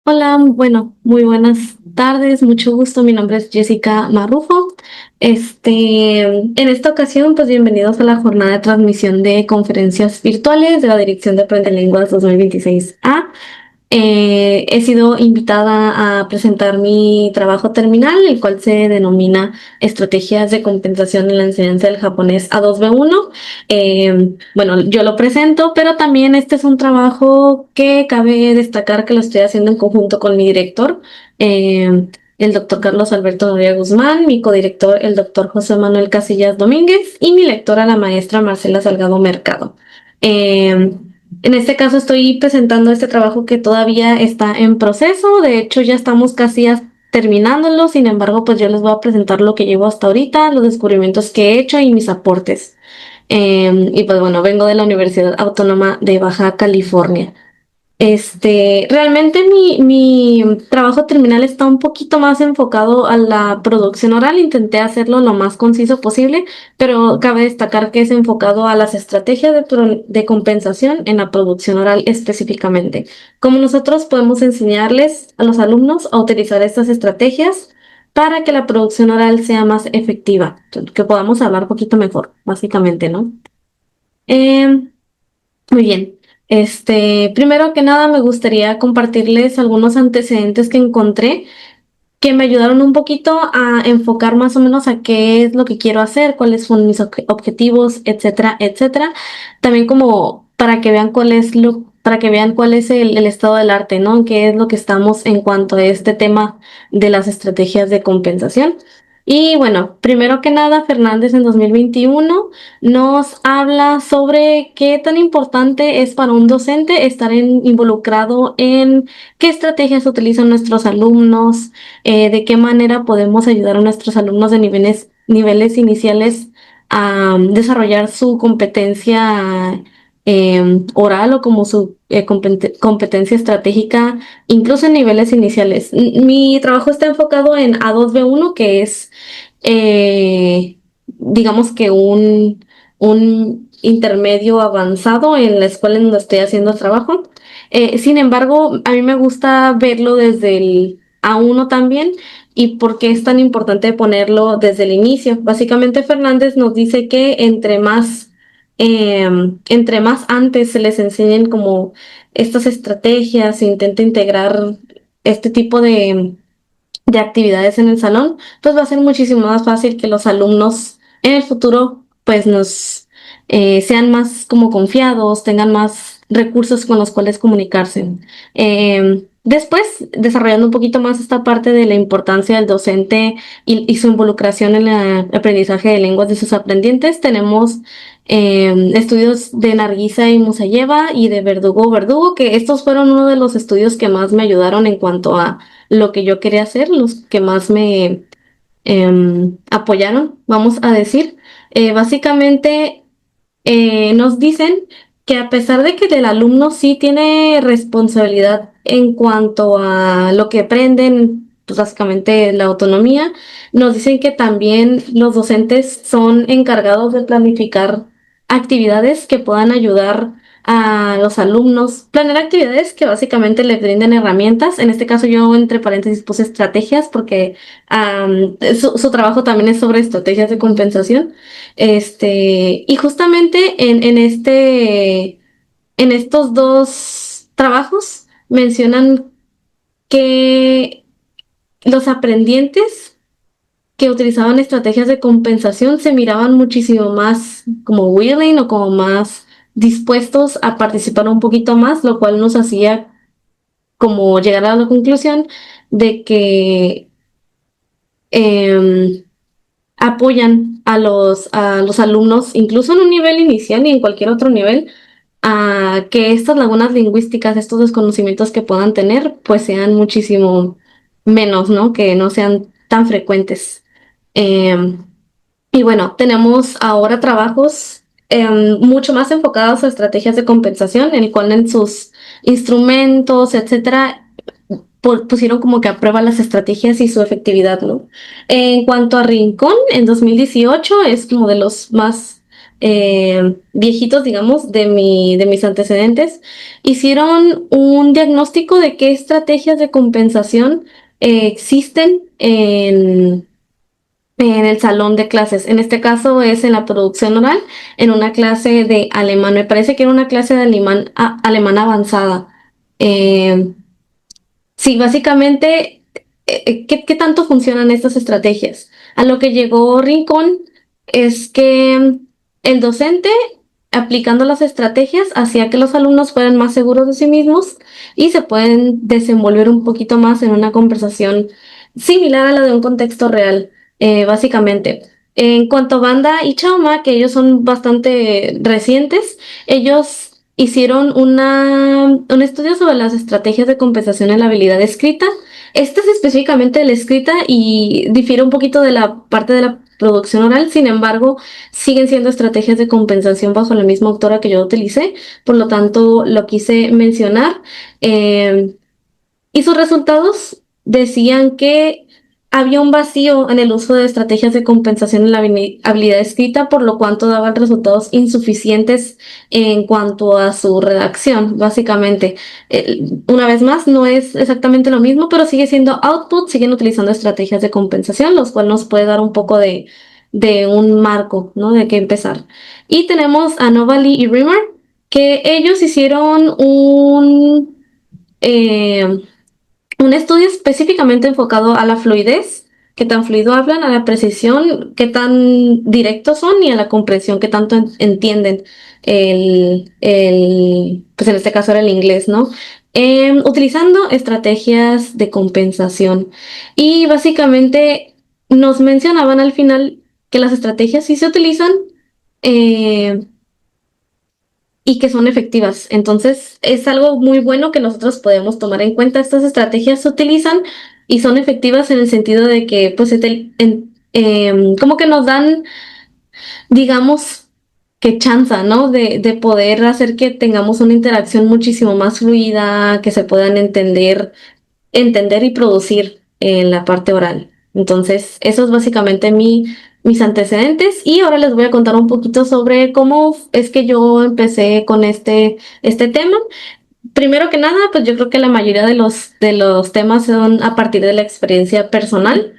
Hola, bueno, muy buenas tardes, mucho gusto. Mi nombre es Jessica Marrufo. En esta ocasión, pues bienvenidos a la jornada de transmisión de conferencias virtuales de la Dirección de Aprende Lenguas 2026A. He sido invitada a presentar mi trabajo terminal, el cual se denomina Estrategias de compensación en la enseñanza del japonés A2B1. Bueno, yo lo presento, pero también este es un trabajo que cabe destacar que lo estoy haciendo en conjunto con mi director, el doctor Carlos Alberto Noriega Guzmán, mi codirector, el doctor José Manuel Casillas Domínguez, y mi lectora, la maestra Marcela Salgado Mercado. Eh, en este caso estoy presentando este trabajo que todavía está en proceso. De hecho, ya estamos casi terminándolo. Sin embargo, pues yo les voy a presentar lo que llevo hasta ahorita, los descubrimientos que he hecho y mis aportes. Y pues bueno, vengo de la Universidad Autónoma de Baja California. Realmente mi trabajo terminal está un poquito más enfocado a la producción oral. Intenté hacerlo lo más conciso posible, pero cabe destacar que es enfocado a las estrategias de compensación en la producción oral específicamente. Cómo nosotros podemos enseñarles a los alumnos a utilizar estas estrategias para que la producción oral sea más efectiva, que podamos hablar un poquito mejor, básicamente, ¿no? Em, Muy bien. Primero que nada, me gustaría compartirles algunos antecedentes que encontré que me ayudaron un poquito a enfocar más o menos a qué es lo que quiero hacer, cuáles son mis objetivos, etcétera, etcétera. También como para que vean para que vean cuál es el estado del arte, ¿no? Qué es lo que estamos en cuanto a este tema de las estrategias de compensación. Y bueno, primero que nada, Fernández en 2021 nos habla sobre qué tan importante es para un docente estar involucrado en qué estrategias utilizan nuestros alumnos, de qué manera podemos ayudar a nuestros alumnos de niveles iniciales a desarrollar su competencia oral o como su competencia estratégica, incluso en niveles iniciales. Mi trabajo está enfocado en A2B1, que es, digamos que un intermedio avanzado en la escuela en donde estoy haciendo el trabajo. Sin embargo, a mí me gusta verlo desde el A1 también. ¿Y por qué es tan importante ponerlo desde el inicio? Básicamente, Fernández nos dice que entre más antes se les enseñen como estas estrategias, se intenta integrar este tipo de actividades en el salón, pues va a ser muchísimo más fácil que los alumnos en el futuro pues nos sean más como confiados, tengan más recursos con los cuales comunicarse. Después, desarrollando un poquito más esta parte de la importancia del docente y su involucración en el aprendizaje de lenguas de sus aprendientes, tenemos estudios de Narguisa y Musayeva y de Verdugo Verdugo, que estos fueron uno de los estudios que más me ayudaron en cuanto a lo que yo quería hacer, los que más me apoyaron, vamos a decir. Básicamente nos dicen que a pesar de que el alumno sí tiene responsabilidad en cuanto a lo que aprenden, pues básicamente la autonomía, nos dicen que también los docentes son encargados de planificar actividades que puedan ayudar a los alumnos, planear actividades que básicamente les brinden herramientas. En este caso yo entre paréntesis puse estrategias porque su trabajo también es sobre estrategias de compensación. Y justamente en estos dos trabajos mencionan que los aprendientes que utilizaban estrategias de compensación se miraban muchísimo más como willing o como más dispuestos a participar un poquito más, lo cual nos hacía como llegar a la conclusión de que em, apoyan a a los alumnos, incluso en un nivel inicial y en cualquier otro nivel, a que estas lagunas lingüísticas, estos desconocimientos que puedan tener, pues sean muchísimo menos, ¿no? Que no sean tan frecuentes. Em, y bueno, tenemos ahora trabajos mucho más enfocados a estrategias de compensación, en el cual en sus instrumentos, etcétera, pusieron como que a prueba las estrategias y su efectividad, ¿no? En cuanto a Rincón, en 2018 es como de los más viejitos, digamos, de mis antecedentes, hicieron un diagnóstico de qué estrategias de compensación existen en el salón de clases. En este caso es en la producción oral, en una clase de alemán. Me parece que era una clase de alemán, alemán avanzada. Eh, Sí, básicamente, ¿qué tanto funcionan estas estrategias? A lo que llegó Rincón es que el docente, aplicando las estrategias, hacía que los alumnos fueran más seguros de sí mismos y se pueden desenvolver un poquito más en una conversación similar a la de un contexto real, básicamente. En cuanto a Banda y Chauma, que ellos son bastante recientes, ellos hicieron un estudio sobre las estrategias de compensación en la habilidad escrita. Esta es específicamente de la escrita y difiere un poquito de la parte de la producción oral, sin embargo, siguen siendo estrategias de compensación bajo la misma autora que yo utilicé, por lo tanto lo quise mencionar. Eh, y sus resultados decían que había un vacío en el uso de estrategias de compensación en la habilidad escrita, por lo cuanto daban resultados insuficientes en cuanto a su redacción, básicamente. Una vez más, no es exactamente lo mismo, pero sigue siendo output, siguen utilizando estrategias de compensación, los cuales nos puede dar un poco de un marco, ¿no? De qué empezar. Y tenemos a Novali y Rimmer, que ellos hicieron eh, un estudio específicamente enfocado a la fluidez, qué tan fluido hablan, a la precisión, qué tan directos son y a la comprensión, qué tanto entienden pues en este caso era el inglés, ¿no? Utilizando estrategias de compensación. Y básicamente nos mencionaban al final que las estrategias sí se utilizan, eh, y que son efectivas. Entonces, es algo muy bueno que nosotros podemos tomar en cuenta. Estas estrategias se utilizan y son efectivas en el sentido de que, pues, como que nos dan, digamos, que chanza, ¿no? De poder hacer que tengamos una interacción muchísimo más fluida, que se puedan entender y producir en la parte oral. Entonces, eso es básicamente mis antecedentes y ahora les voy a contar un poquito sobre cómo es que yo empecé con este tema. Primero que nada, pues yo creo que la mayoría de los temas son a partir de la experiencia personal.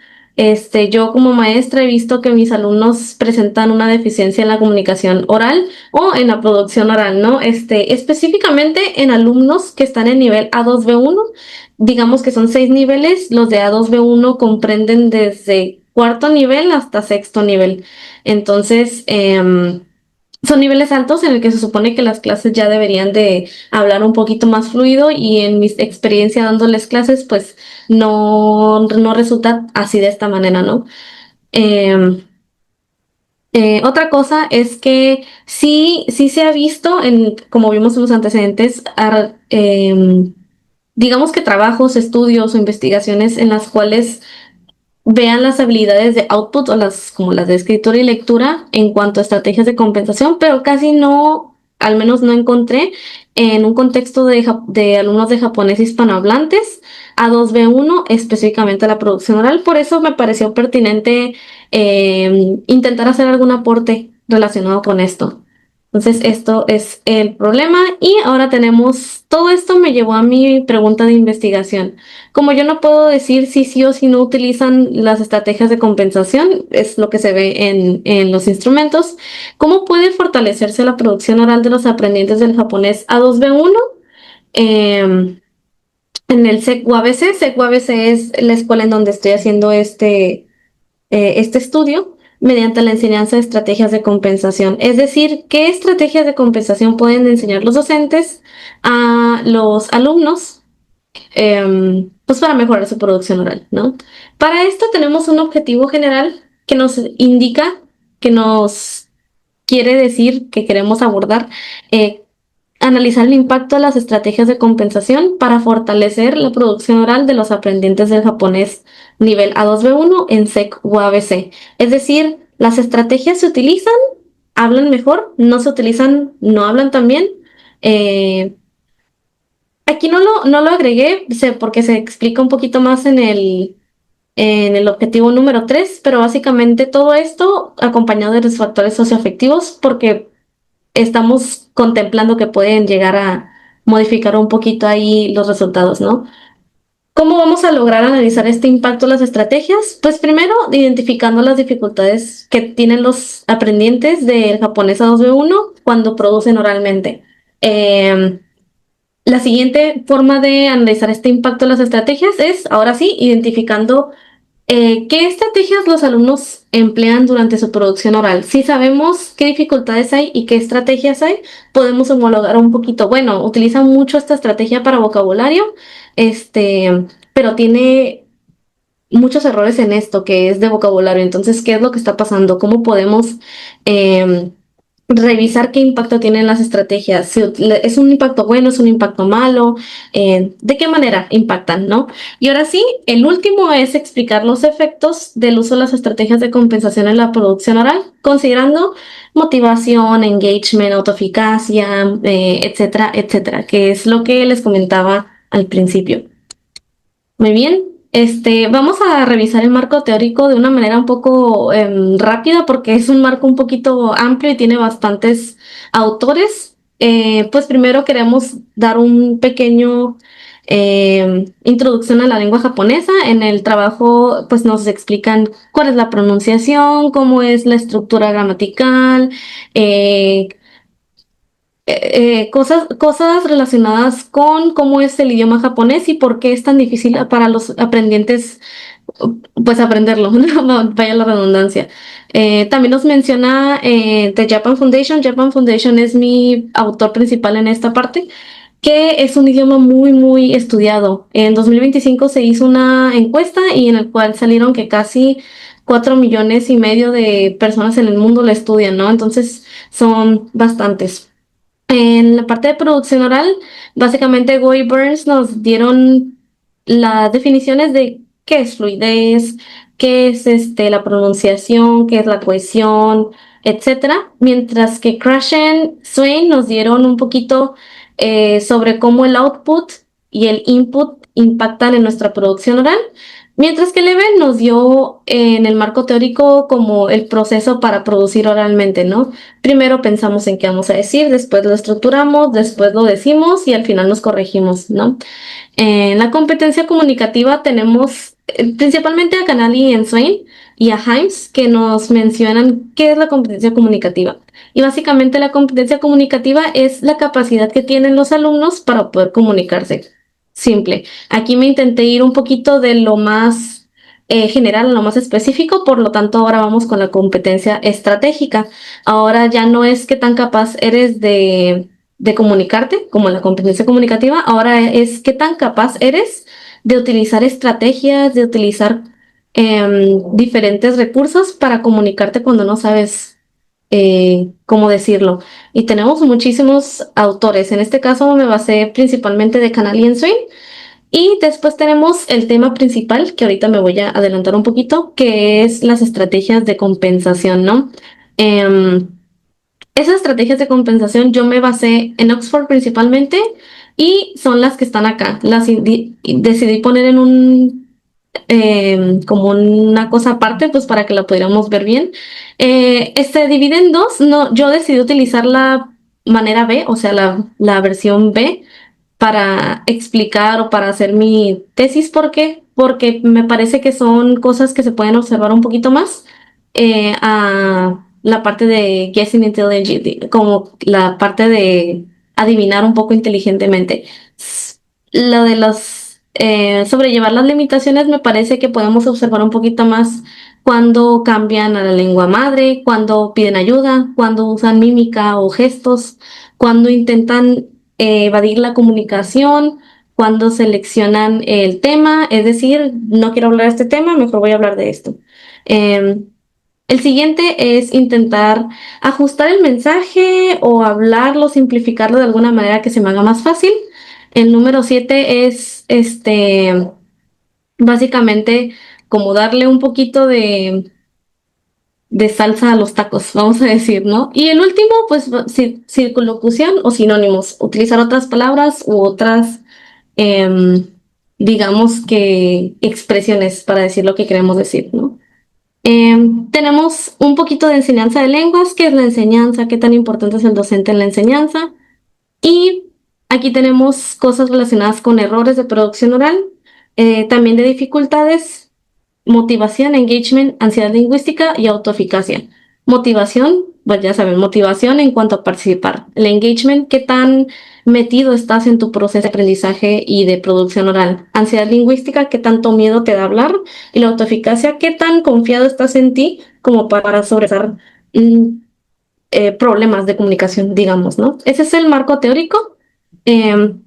Yo como maestra he visto que mis alumnos presentan una deficiencia en la comunicación oral o en la producción oral, ¿no? Específicamente en alumnos que están en nivel A2B1, digamos que son 6 niveles, los de A2B1 comprenden desde cuarto nivel hasta sexto nivel. Entonces, son niveles altos en el que se supone que las clases ya deberían de hablar un poquito más fluido y en mi experiencia dándoles clases, pues no resulta así de esta manera, ¿no? Eh, Otra cosa es que sí se ha visto, como vimos en los antecedentes, digamos que trabajos, estudios o investigaciones en las cuales vean las habilidades de output o como las de escritura y lectura en cuanto a estrategias de compensación, pero casi no, al menos no encontré en un contexto de alumnos de japonés hispanohablantes A2B1 específicamente la producción oral. Por eso me pareció pertinente intentar hacer algún aporte relacionado con esto. Entonces, esto es el problema y ahora tenemos, todo esto me llevó a mi pregunta de investigación. Como yo no puedo decir si sí o si no utilizan las estrategias de compensación, es lo que se ve en los instrumentos, ¿cómo puede fortalecerse la producción oral de los aprendientes del japonés A2B1? Eh, en el SEC-UABC, SEC-UABC es la escuela en donde estoy haciendo este estudio mediante la enseñanza de estrategias de compensación. Es decir, ¿qué estrategias de compensación pueden enseñar los docentes a los alumnos pues para mejorar su producción oral, ¿no? Para esto tenemos un objetivo general que nos indica, que nos quiere decir que queremos abordar, eh, analizar el impacto de las estrategias de compensación para fortalecer la producción oral de los aprendientes del japonés nivel A2B1 en SEC o ABC. Es decir, las estrategias se utilizan, hablan mejor, no se utilizan, no hablan tan bien. Eh, Aquí no lo agregué porque se explica un poquito más en el objetivo número 3, pero básicamente todo esto acompañado de los factores socioafectivos porque estamos contemplando que pueden llegar a modificar un poquito ahí los resultados, ¿no? ¿Cómo vamos a lograr analizar este impacto de las estrategias? Pues primero, identificando las dificultades que tienen los aprendientes del japonés A2B1 cuando producen oralmente. Eh, la siguiente forma de analizar este impacto de las estrategias es, ahora sí, identificando ¿qué estrategias los alumnos emplean durante su producción oral? Si sabemos qué dificultades hay y qué estrategias hay, podemos homologar un poquito. Bueno, utilizan mucho esta estrategia para vocabulario, pero tiene muchos errores en esto que es de vocabulario. Entonces, ¿qué es lo que está pasando? ¿Cómo podemos eh, revisar qué impacto tienen las estrategias? Si es un impacto bueno, es un impacto malo, de qué manera impactan, ¿no? Y ahora sí, el último es explicar los efectos del uso de las estrategias de compensación en la producción oral, considerando motivación, engagement, autoeficacia, etcétera, etcétera, que es lo que les comentaba al principio. Muy bien. Vamos a revisar el marco teórico de una manera un poco rápida porque es un marco un poquito amplio y tiene bastantes autores. Pues primero queremos dar un pequeño introducción a la lengua japonesa. En el trabajo pues nos explican cuál es la pronunciación, cómo es la estructura gramatical, eh, cosas relacionadas con cómo es el idioma japonés y por qué es tan difícil para los aprendientes, pues aprenderlo, no, vaya la redundancia. También nos menciona The Japan Foundation. Japan Foundation es mi autor principal en esta parte, que es un idioma muy, muy estudiado. En 2025 se hizo una encuesta y en el cual salieron que casi 4,5 millones de personas en el mundo la estudian, ¿no? Entonces son bastantes. En la parte de producción oral, básicamente Go y Burns nos dieron las definiciones de qué es fluidez, qué es la pronunciación, qué es la cohesión, etcétera. Mientras que Crash and Swain nos dieron un poquito sobre cómo el output y el input impactan en nuestra producción oral. Mientras que Leven nos dio en el marco teórico como el proceso para producir oralmente, ¿no? Primero pensamos en qué vamos a decir, después lo estructuramos, después lo decimos y al final nos corregimos, ¿no? En la competencia comunicativa tenemos principalmente a Canali y Swain y a Himes que nos mencionan qué es la competencia comunicativa. Y básicamente la competencia comunicativa es la capacidad que tienen los alumnos para poder comunicarse. Simple. Aquí me intenté ir un poquito de lo más general a lo más específico, por lo tanto ahora vamos con la competencia estratégica. Ahora ya no es qué tan capaz eres de comunicarte, como la competencia comunicativa, ahora es qué tan capaz eres de utilizar estrategias, de utilizar diferentes recursos para comunicarte cuando no sabes cómo decirlo. Y tenemos muchísimos autores. En este caso me basé principalmente de Canal y Swing. Y después tenemos el tema principal, que ahorita me voy a adelantar un poquito, que es las estrategias de compensación, ¿no? Em, esas estrategias de compensación yo me basé en Oxford principalmente y son las que están acá. Decidí poner en como una cosa aparte, pues para que la pudiéramos ver bien. Se divide en dos. No, yo decidí utilizar la manera B, o sea, la versión B para explicar o para hacer mi tesis. ¿Por qué? Porque me parece que son cosas que se pueden observar un poquito más a la parte de guessing intelligently, como la parte de adivinar un poco inteligentemente. Lo de los sobrellevar las limitaciones me parece que podemos observar un poquito más cuando cambian a la lengua madre, cuando piden ayuda, cuando usan mímica o gestos, cuando intentan evadir la comunicación, cuando seleccionan el tema, es decir, no quiero hablar de este tema, mejor voy a hablar de esto. Em, el siguiente es intentar ajustar el mensaje o hablarlo, simplificarlo de alguna manera que se me haga más fácil. El número 7 es básicamente como darle un poquito de salsa a los tacos, vamos a decir, ¿no? Y el último, pues circunlocución o sinónimos, utilizar otras palabras u otras em, digamos que expresiones para decir lo que queremos decir, ¿no? Tenemos un poquito de enseñanza de lenguas, qué es la enseñanza, qué tan importante es el docente en la enseñanza. Y aquí tenemos cosas relacionadas con errores de producción oral, también de dificultades, motivación, engagement, ansiedad lingüística y autoeficacia. Motivación, pues ya saben, motivación en cuanto a participar. El engagement, qué tan metido estás en tu proceso de aprendizaje y de producción oral. Ansiedad lingüística, qué tanto miedo te da hablar. Y la autoeficacia, qué tan confiado estás en ti como para sobrepasar problemas de comunicación, digamos, ¿no? Ese es el marco teórico.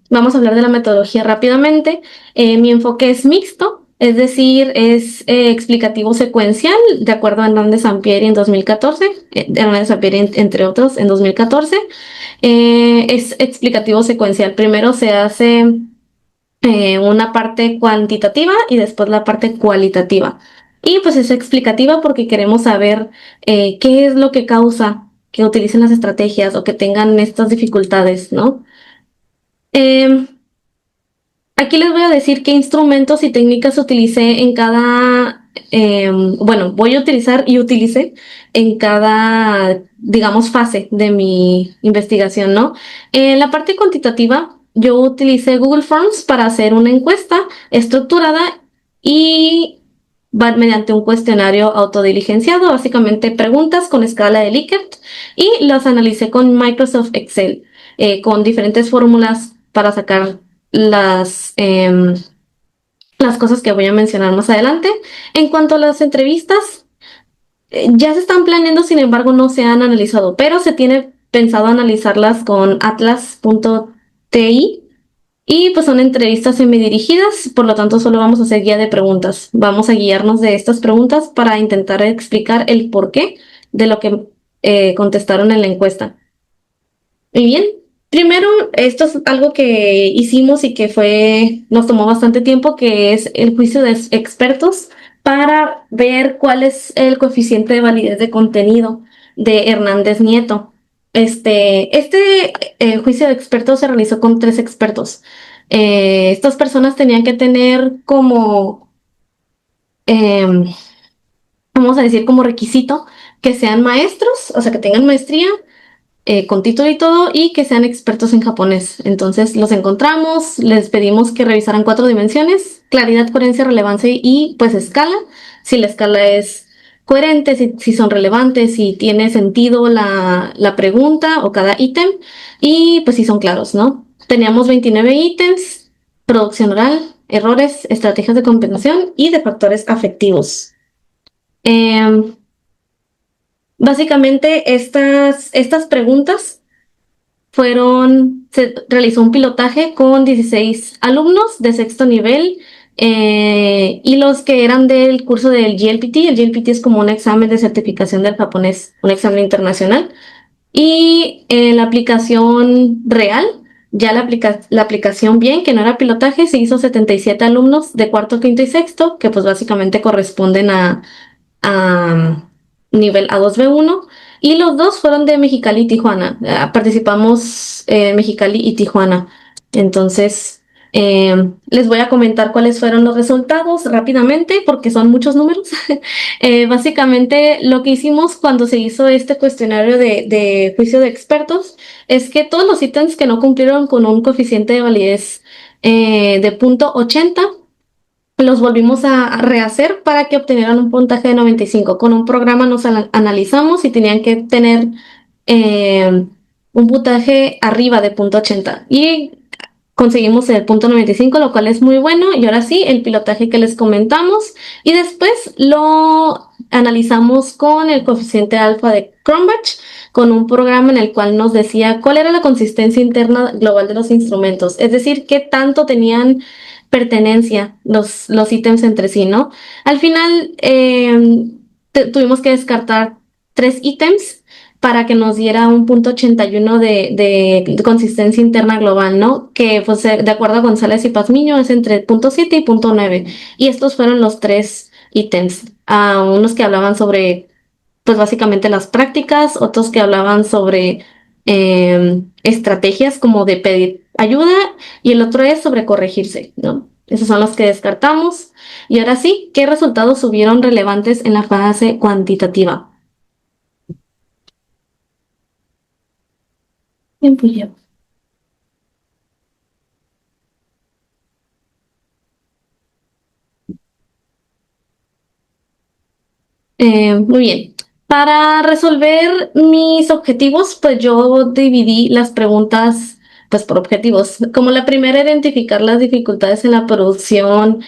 Vamos a hablar de la metodología rápidamente. Mi enfoque es mixto, es decir, es explicativo secuencial, de acuerdo a Hernández Sampieri en 2014, Hernández Sampieri entre otros en 2014. Es explicativo secuencial. Primero se hace una parte cuantitativa y después la parte cualitativa. Y pues es explicativa porque queremos saber qué es lo que causa que utilicen las estrategias o que tengan estas dificultades, ¿no? Eh, Aquí les voy a decir qué instrumentos y técnicas utilicé en cada, bueno, voy a utilizar y utilicé en cada, digamos, fase de mi investigación, ¿no? En la parte cuantitativa, yo utilicé Google Forms para hacer una encuesta estructurada y va mediante un cuestionario autodiligenciado, básicamente preguntas con escala de Likert, y las analicé con Microsoft Excel, con diferentes fórmulas para sacar las cosas que voy a mencionar más adelante. En cuanto a las entrevistas, ya se están planeando, sin embargo, no se han analizado, pero se tiene pensado analizarlas con atlas.ti y pues son entrevistas semidirigidas, por lo tanto solo vamos a hacer guía de preguntas. Vamos a guiarnos de estas preguntas para intentar explicar el porqué de lo que contestaron en la encuesta. Muy bien. Primero, esto es algo que hicimos y que nos tomó bastante tiempo, que es el juicio de expertos para ver cuál es el coeficiente de validez de contenido de Hernández Nieto. Este juicio de expertos se realizó con 3 expertos. Estas personas tenían que tener como, em, vamos a decir, como requisito que sean maestros, o sea, que tengan maestría con título y todo, y que sean expertos en japonés. Entonces los encontramos, les pedimos que revisaran 4 dimensiones: claridad, coherencia, relevancia y pues escala. Si la escala es coherente, si son relevantes, si tiene sentido la pregunta o cada ítem, y pues si son claros, ¿no? Teníamos 29 ítems: producción oral, errores, estrategias de compensación y de factores afectivos. Em, Básicamente, estas preguntas se realizó un pilotaje con 16 alumnos de sexto nivel, y los que eran del curso del GLPT. El GLPT es como un examen de certificación del japonés, un examen internacional. Y la aplicación real, ya la aplicación bien, que no era pilotaje, se hizo 77 alumnos de cuarto, quinto y sexto, que pues básicamente corresponden a nivel A2B1, y los dos fueron de Mexicali y Tijuana. Participamos en Mexicali y Tijuana. Entonces, les voy a comentar cuáles fueron los resultados rápidamente porque son muchos números. Básicamente, lo que hicimos cuando se hizo este cuestionario de juicio de expertos es que todos los ítems que no cumplieron con un coeficiente de validez de .80 los volvimos a rehacer para que obtenieran un puntaje de 95. Con un programa nos analizamos y tenían que tener un puntaje arriba de .80. Y conseguimos el .95, lo cual es muy bueno. Y ahora sí, el pilotaje que les comentamos. Y después lo analizamos con el coeficiente alfa de Cronbach, con un programa en el cual nos decía cuál era la consistencia interna global de los instrumentos. Es decir, qué tanto tenían pertenencia los ítems entre sí, ¿no? Al final tuvimos que descartar 3 ítems para que nos diera un .81 de consistencia interna global, ¿no? Que pues de acuerdo a González y Pazmiño es entre .7 y .9. Y estos fueron los 3 ítems. Unos que hablaban sobre, pues básicamente las prácticas, otros que hablaban sobre estrategias como de pedir ayuda, y el otro es sobre corregirse, ¿no? Esos son los que descartamos. Y ahora sí, ¿qué resultados subieron relevantes en la fase cuantitativa? Bien, pues ya. Muy bien. Para resolver mis objetivos, pues yo dividí las preguntas pues por objetivos. Como la primera, identificar las dificultades en la producción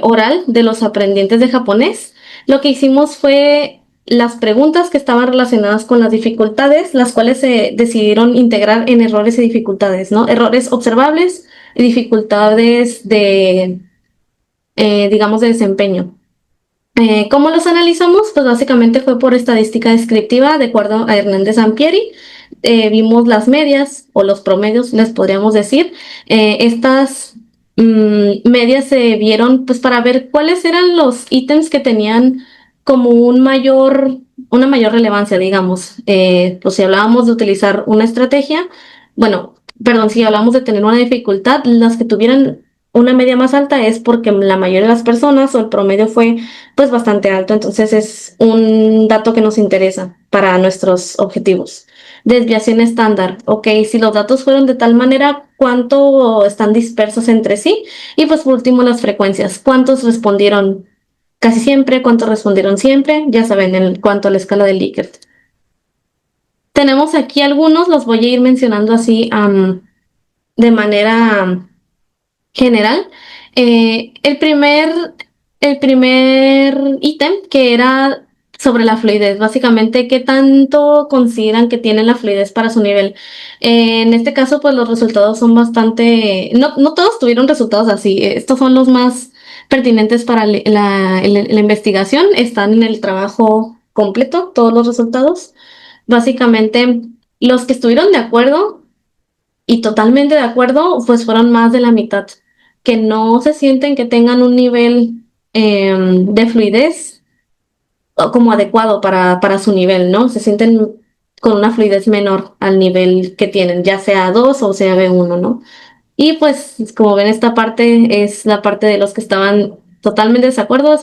oral de los aprendientes de japonés. Lo que hicimos fue las preguntas que estaban relacionadas con las dificultades, las cuales se decidieron integrar en errores y dificultades, ¿no? Errores observables y dificultades de, digamos, de desempeño. ¿Cómo los analizamos? Pues básicamente fue por estadística descriptiva, de acuerdo a Hernández Ampieri. Vimos las medias o los promedios, les podríamos decir. Estas medias se vieron pues para ver cuáles eran los ítems que tenían como una mayor relevancia, digamos. Pues si hablábamos de utilizar una estrategia, bueno, perdón, si hablamos de tener una dificultad, las que tuvieran una media más alta es porque la mayoría de las personas o el promedio fue pues bastante alto, entonces es un dato que nos interesa para nuestros objetivos. Desviación estándar, ok, si los datos fueron de tal manera, ¿cuánto están dispersos entre sí? Y pues por último las frecuencias, ¿cuántos respondieron casi siempre? ¿Cuántos respondieron siempre? Ya saben, en cuanto a la escala de Likert. Tenemos aquí algunos, los voy a ir mencionando así de manera general. El primer ítem que era sobre la fluidez, básicamente, ¿qué tanto consideran que tienen la fluidez para su nivel? En este caso, pues los resultados son bastante, no todos tuvieron resultados así, estos son los más pertinentes para la investigación, están en el trabajo completo, todos los resultados. Básicamente, los que estuvieron de acuerdo y totalmente de acuerdo, pues fueron más de la mitad, que no se sienten que tengan un nivel de fluidez o como adecuado para su nivel, ¿no? Se sienten con una fluidez menor al nivel que tienen, ya sea 2 o sea B1, ¿no? Y pues, como ven, esta parte es la parte de los que estaban totalmente desacuerdo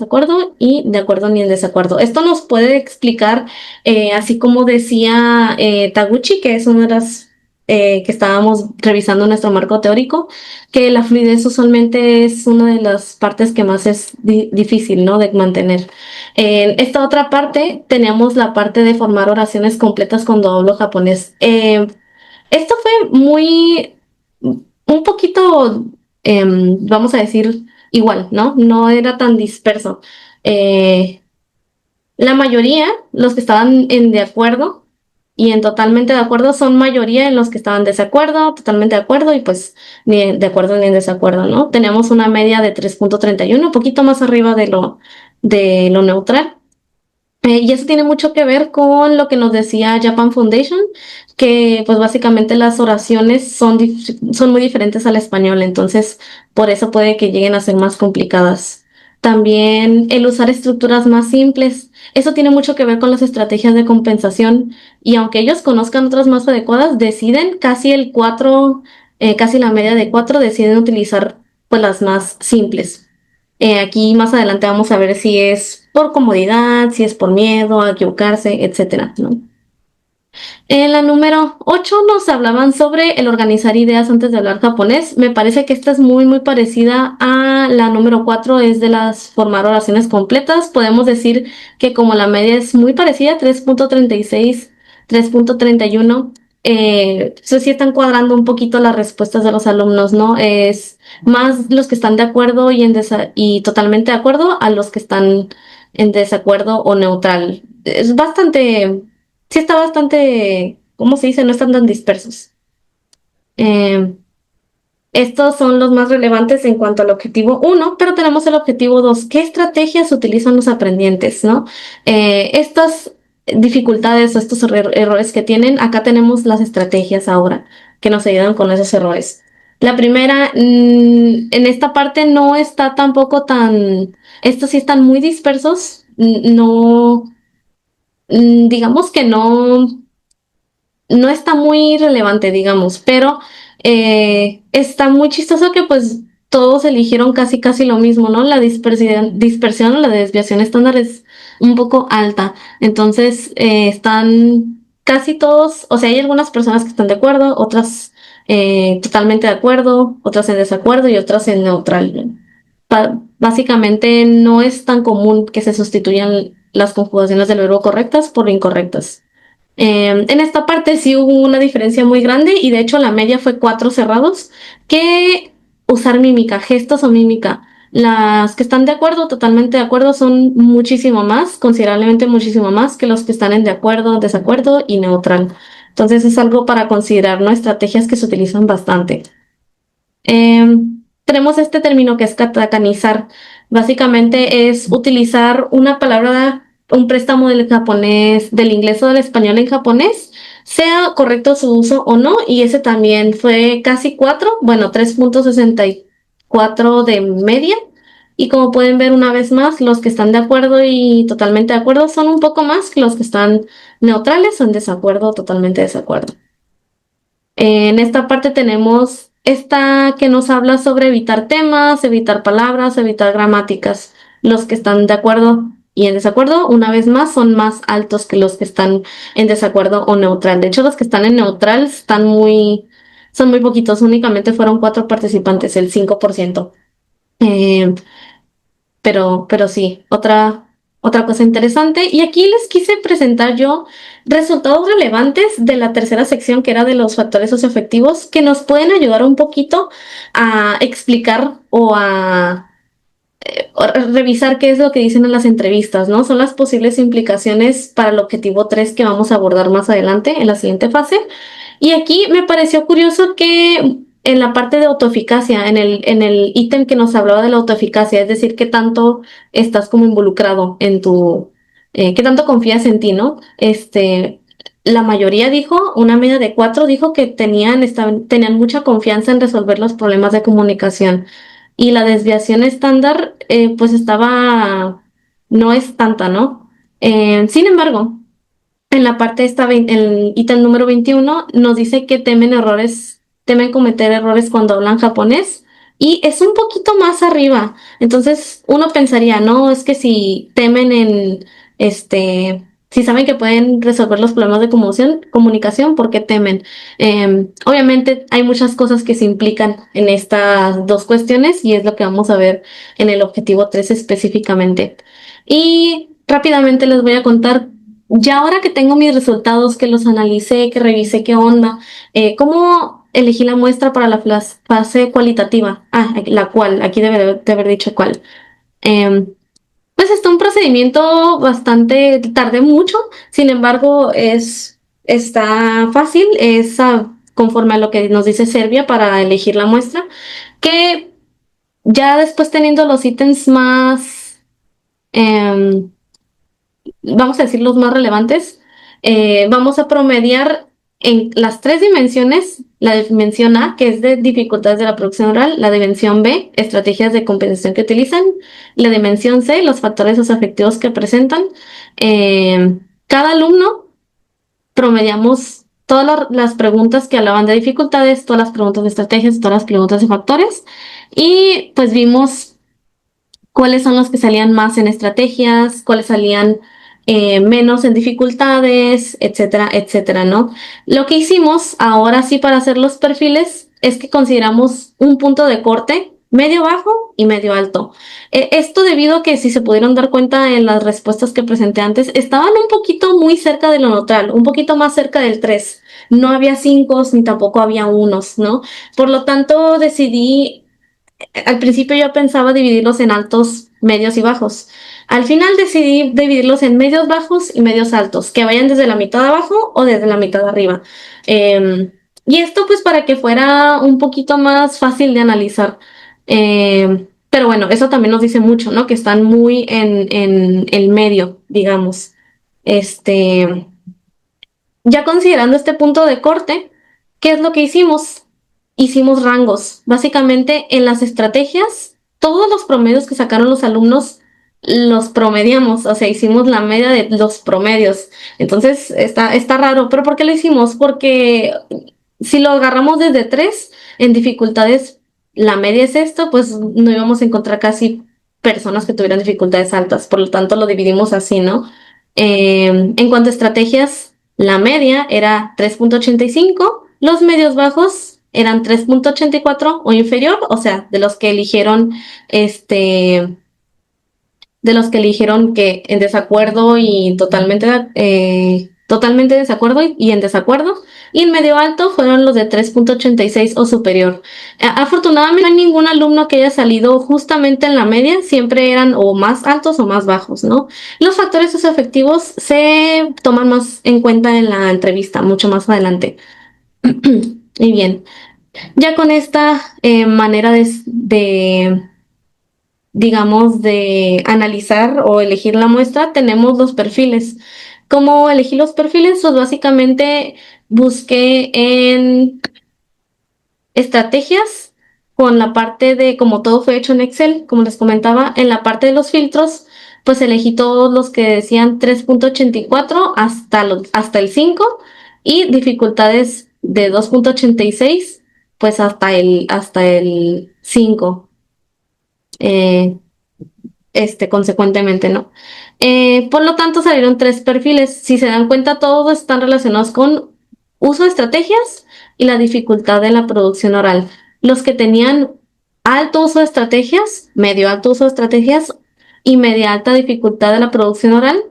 y de acuerdo ni en desacuerdo. Esto nos puede explicar, así como decía Taguchi, que es una de las que estábamos revisando en nuestro marco teórico, que la fluidez usualmente es una de las partes que más es difícil, ¿no? De mantener. En esta otra parte tenemos la parte de formar oraciones completas cuando hablo japonés. Esto fue un poquito, vamos a decir, igual, ¿no? No era tan disperso. Eh, la mayoría, los que estaban en de acuerdo y en totalmente de acuerdo, son mayoría en los que estaban desacuerdo, totalmente de acuerdo y pues ni de acuerdo ni en desacuerdo, ¿no? Tenemos una media de 3.31, un poquito más arriba de lo neutral. Y eso tiene mucho que ver con lo que nos decía Japan Foundation, que pues básicamente las oraciones son muy diferentes al español, entonces por eso puede que lleguen a ser más complicadas. También el usar estructuras más simples, eso tiene mucho que ver con las estrategias de compensación y aunque ellos conozcan otras más adecuadas, deciden casi el 4, casi la media de 4, deciden utilizar pues las más simples. Aquí más adelante vamos a ver si es por comodidad, si es por miedo a equivocarse, etcétera, ¿no? En la número 8 nos hablaban sobre el organizar ideas antes de hablar japonés. Me parece que esta es muy parecida a la número 4, es de las formar oraciones completas. Podemos decir que como la media es muy parecida, 3.36, 3.31, eso sí están cuadrando un poquito las respuestas de los alumnos, ¿no? Es más los que están de acuerdo y totalmente de acuerdo a los que están en desacuerdo o neutral. Es bastante. Sí está bastante, ¿cómo se dice? No están tan dispersos. Eh, Estos son los más relevantes en cuanto al objetivo uno, pero tenemos el objetivo 2. ¿Qué estrategias utilizan los aprendientes, no? Estas dificultades o estos errores que tienen, acá tenemos las estrategias ahora que nos ayudan con esos errores. La primera, en esta parte no está tampoco tan, estos sí están muy dispersos, no, digamos que no está muy relevante, digamos, pero está muy chistoso que pues todos eligieron casi casi lo mismo, ¿no? La dispersión o la desviación estándar es un poco alta. Entonces, están casi todos, o sea, hay algunas personas que están de acuerdo, otras totalmente de acuerdo, otras en desacuerdo y otras en neutral. Básicamente no es tan común que se sustituyan las conjugaciones del verbo correctas por incorrectas. En esta parte sí hubo una diferencia muy grande y de hecho la media fue 4 cerrados que usar mímica, gestos o mímica. Las que están de acuerdo, totalmente de acuerdo, son muchísimo más, considerablemente muchísimo más que los que están en de acuerdo, desacuerdo y neutral. Entonces es algo para considerar, ¿no? Estrategias que se utilizan bastante. Tenemos este término que es katakanizar. Básicamente es utilizar una palabra, un préstamo del japonés, del inglés o del español en japonés, sea correcto su uso o no, y ese también fue casi 4, bueno, 3,64 de media. Y como pueden ver una vez más, los que están de acuerdo y totalmente de acuerdo son un poco más que los que están neutrales o en desacuerdo o totalmente desacuerdo. En esta parte tenemos esta que nos habla sobre evitar temas, evitar palabras, evitar gramáticas. Los que están de acuerdo y en desacuerdo, una vez más, son más altos que los que están en desacuerdo o neutral. De hecho, los que están en neutral son muy poquitos, únicamente fueron 4 participantes, el 5%. Eh, pero sí, otra cosa interesante. Y aquí les quise presentar yo resultados relevantes de la tercera sección, que era de los factores socioafectivos, que nos pueden ayudar un poquito a explicar o revisar qué es lo que dicen en las entrevistas, ¿no? Son las posibles implicaciones para el objetivo 3 que vamos a abordar más adelante en la siguiente fase. Y aquí me pareció curioso que en la parte de autoeficacia, en el ítem que nos hablaba de la autoeficacia, es decir, qué tanto estás como involucrado qué tanto confías en ti, ¿no? La mayoría dijo, una media de 4 dijo que tenían mucha confianza en resolver los problemas de comunicación. Y la desviación estándar, pues no es tanta, ¿no? Sin embargo, en la parte esta, el ítem número 21 nos dice que temen cometer errores cuando hablan japonés y es un poquito más arriba. Entonces uno pensaría, no, es que si temen si saben que pueden resolver los problemas de comunicación, ¿por qué temen? Obviamente hay muchas cosas que se implican en estas dos cuestiones y es lo que vamos a ver en el objetivo 3 específicamente. Y rápidamente les voy a contar ya ahora que tengo mis resultados, que los analicé, que revisé qué onda, ¿cómo elegí la muestra para la fase cualitativa? La cual, aquí debe de haber dicho cuál. Em, pues está un procedimiento bastante, tardé mucho, sin embargo, está fácil, conforme a lo que nos dice Serbia para elegir la muestra, que ya después teniendo los ítems em, vamos a decir los más relevantes, vamos a promediar en las 3 dimensiones, la dimensión A, que es de dificultades de la producción oral, la dimensión B, estrategias de compensación que utilizan, la dimensión C, los factores socioafectivos que presentan. Cada alumno promediamos todas las preguntas que hablaban de dificultades, todas las preguntas de estrategias, todas las preguntas de factores, y pues vimos cuáles son los que salían más en estrategias, cuáles salían menos en dificultades, etcétera, etcétera, ¿no? Lo que hicimos ahora sí para hacer los perfiles es que consideramos un punto de corte medio bajo y medio alto. Esto debido a que, si se pudieron dar cuenta en las respuestas que presenté antes, estaban un poquito muy cerca de lo neutral, un poquito más cerca del 3. No había 5 ni tampoco había unos, ¿no? Por lo tanto, decidí al principio yo pensaba dividirlos en altos, medios y bajos. Al final decidí dividirlos en medios bajos y medios altos, que vayan desde la mitad de abajo o desde la mitad de arriba. Y esto pues para que fuera un poquito más fácil de analizar. Pero bueno, eso también nos dice mucho, ¿no? Que están muy en el medio, digamos. Este, ya considerando este punto de corte, ¿qué es lo que hicimos? Hicimos rangos. Básicamente, en las estrategias, todos los promedios que sacaron los alumnos los promediamos, o sea, hicimos la media de los promedios. Entonces, está raro. ¿Pero por qué lo hicimos? Porque si lo agarramos desde 3 en dificultades, la media es esto, pues no íbamos a encontrar casi personas que tuvieran dificultades altas, por lo tanto lo dividimos así, ¿no? En cuanto a estrategias, la media era 3.85, los medios bajos eran 3.84 o inferior, o sea, este, de los que eligieron que en desacuerdo y totalmente desacuerdo y en desacuerdo. Y en medio alto fueron los de 3.86 o superior. Afortunadamente no hay ningún alumno que haya salido justamente en la media, siempre eran o más altos o más bajos, ¿no? Los factores socioafectivos se toman más en cuenta en la entrevista, mucho más adelante. Y bien, ya con esta manera digamos, de analizar o elegir la muestra, tenemos los perfiles. ¿Cómo elegí los perfiles? Pues básicamente busqué en estrategias con la parte de, como todo fue hecho en Excel, como les comentaba, en la parte de los filtros, pues elegí todos los que decían 3.84 hasta el 5 y dificultades de 2.86 pues hasta el 5. Eh, consecuentemente, ¿no? Por lo tanto, salieron tres perfiles. Si se dan cuenta, todos están relacionados con uso de estrategias y la dificultad de la producción oral. Los que tenían alto uso de estrategias, medio alto uso de estrategias y media alta dificultad de la producción oral,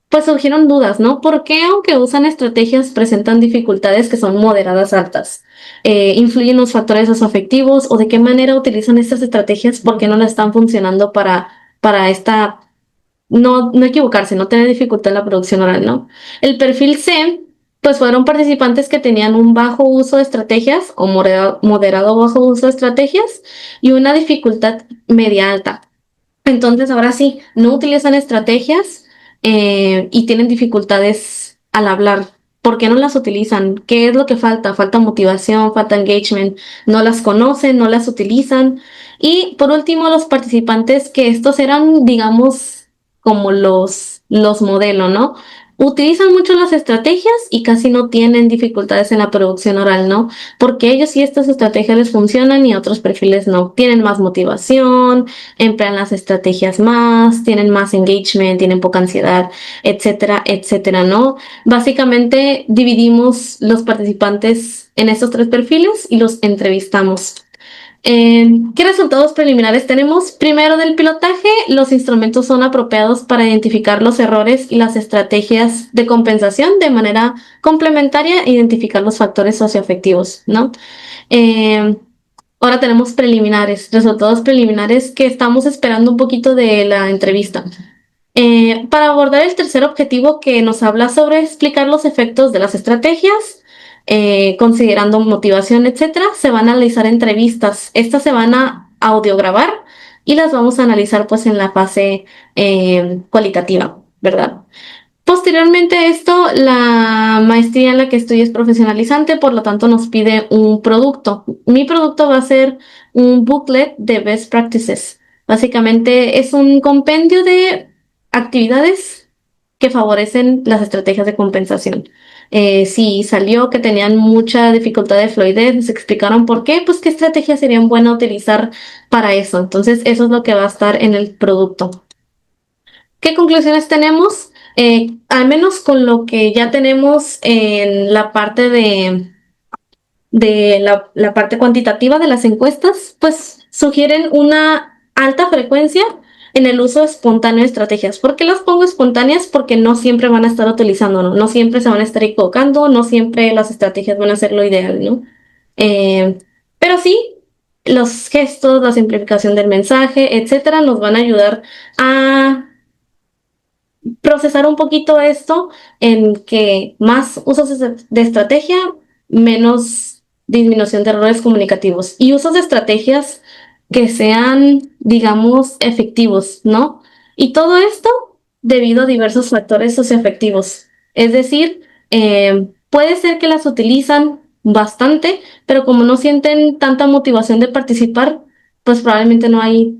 pues surgieron dudas, ¿no? ¿Por qué, aunque usan estrategias, presentan dificultades que son moderadas altas? ¿Influyen los factores socioafectivos o de qué manera utilizan estas estrategias? ¿Por qué no las están funcionando para no equivocarse, no tener dificultad en la producción oral, ¿no? El perfil C, pues fueron participantes que tenían un bajo uso de estrategias o moderado bajo uso de estrategias y una dificultad media alta. Entonces, ahora sí, no utilizan estrategias y tienen dificultades al hablar. ¿Por qué no las utilizan? ¿Qué es lo que falta? Falta motivación, falta engagement. No las conocen, no las utilizan. Y por último, los participantes que estos eran, digamos, como los modelos, ¿no? Utilizan mucho las estrategias y casi no tienen dificultades en la producción oral, ¿no? Porque ellos sí estas estrategias les funcionan y otros perfiles no. Tienen más motivación, emplean las estrategias más, tienen más engagement, tienen poca ansiedad, etcétera, etcétera, ¿no? Básicamente dividimos los participantes en estos tres perfiles y los entrevistamos. ¿Qué resultados preliminares tenemos? Primero, del pilotaje, los instrumentos son apropiados para identificar los errores y las estrategias de compensación de manera complementaria e identificar los factores socioafectivos, ¿no? Eh, Ahora tenemos preliminares, resultados preliminares que estamos esperando un poquito de la entrevista. Para abordar el tercer objetivo que nos habla sobre explicar los efectos de las estrategias, considerando motivación, etcétera, se van a analizar entrevistas. Estas se van a audiograbar y las vamos a analizar pues en la fase cualitativa, ¿verdad? Posteriormente a esto, la maestría en la que estoy es profesionalizante, por lo tanto nos pide un producto. Mi producto va a ser un booklet de best practices. Básicamente es un compendio de actividades que favorecen las estrategias de compensación. Si salió que tenían mucha dificultad de fluidez, nos explicaron por qué, pues qué estrategias serían buenas utilizar para eso. Entonces, eso es lo que va a estar en el producto. ¿Qué conclusiones tenemos? Al menos con lo que ya tenemos en la parte de la parte cuantitativa de las encuestas, pues sugieren una alta frecuencia en el uso espontáneo de estrategias. ¿Por qué las pongo espontáneas? Porque no siempre van a estar utilizando, ¿no? No siempre se van a estar equivocando, no siempre las estrategias van a ser lo ideal, ¿no? Eh, pero sí, los gestos, la simplificación del mensaje, etcétera, nos van a ayudar a procesar un poquito esto en que más usos de estrategia, menos disminución de errores comunicativos y usos de estrategias que sean, digamos, efectivos, ¿no? Y todo esto debido a diversos factores socioafectivos. Es decir, puede ser que las utilizan bastante, pero como no sienten tanta motivación de participar, pues probablemente no hay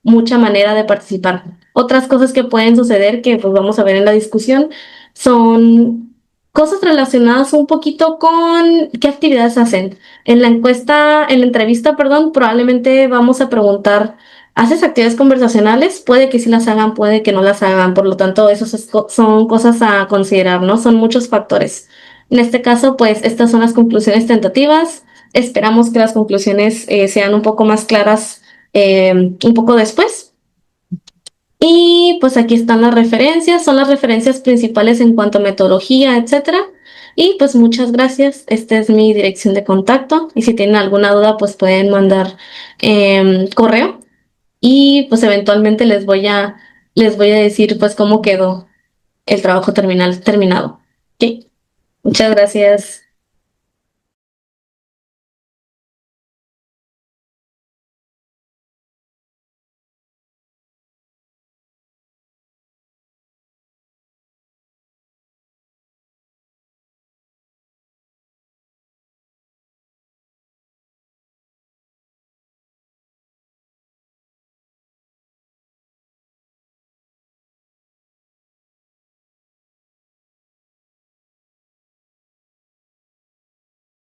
mucha manera de participar. Otras cosas que pueden suceder, que pues vamos a ver en la discusión, son Cosas relacionadas un poquito con qué actividades hacen. En la encuesta, en la entrevista, perdón, probablemente vamos a preguntar, ¿haces actividades conversacionales? Puede que sí las hagan, puede que no las hagan. Por lo tanto, esos son cosas a considerar, ¿no? Son muchos factores. En este caso, pues estas son las conclusiones tentativas. Esperamos que las conclusiones sean un poco más claras un poco después. Y pues aquí están las referencias, son las referencias principales en cuanto a metodología, etcétera. Y pues muchas gracias. Esta es mi dirección de contacto y si tienen alguna duda pues pueden mandar correo y pues eventualmente les voy a decir pues cómo quedó el trabajo terminado. ¿Ok? Muchas gracias.